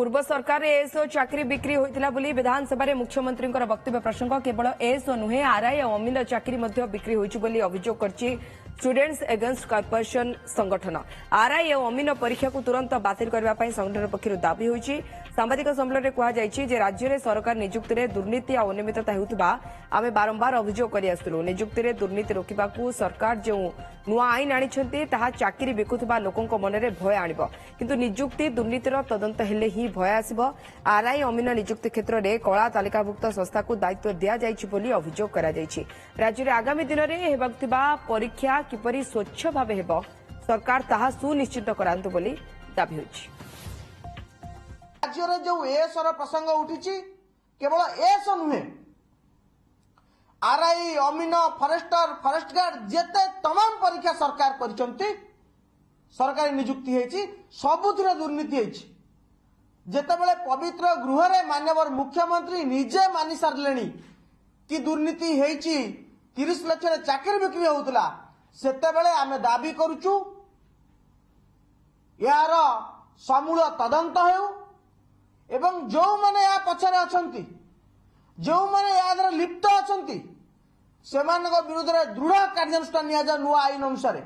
पूर्व सरकार एएसओ चाकरी बिक्री होता बोली विधानसभा में मुख्यमंत्री वक्तव्य प्रसंग केवल एएसओ नुहे आरआई और अमीन चाकरी बिक्री होती अभियोग कर स्टूडेंट्स एगेन्स्ट कॉर्पोरेशन संगठन आरआई और अमीन परीक्षा को तुरंत बातिल करने संगठन पक्षर दाबी होती सांबादिक सम्मेलन में कहुई राज्य में सरकार निजुक्ति में दुर्नीति और अनियमितता होता आम बारंबार अभियोग कर निजुक्ति में दुर्नीति रोकवा सरकार जो नुआ आईन आनी चाकरी बिकुवा लोकों मन में भय आण किंतु निजुक्ति दुर्नीतिर तदंत हेले ही भय आसब आरआई अमीन निजुक्ति क्षेत्र में कला तालिकाभुक्त संस्था को दायित्व दि जाइए अभियोग कर राज्य में आगामी दिन में हेबाकुथिबा परीक्षा किपरि स्वच्छ भाव हेब सरकार ताहा सुनिश्चित करांतु बोली दाबी होछि। राज्य में जो एएसओ प्रसंग उठी केवल एएसओ नुहे आरआई अमीन फरेस्टर फरेस्ट गार्ड जेते तमाम परीक्षा सरकार करिसंती सरकारी नियुक्ति हेछि सबुथिरे दुर्नीति हेछि जेतेबेले पवित्र गृह रे माननीय मुख्यमंत्री निजे मानि सारलेनी कि दुर्नीति हेछि 30 लाख रे चाकरी बिक्री होउतला सेतेबेले आमे दाबी करूछु यार समूल तदंत हेउ एवं जो माने या पछरे अछंती जो माने या लिप्त अछंती सेमानक विरुद्ध रे दृढ़ कार्यानुष्ठान निया जा नुआ आईन अनुसार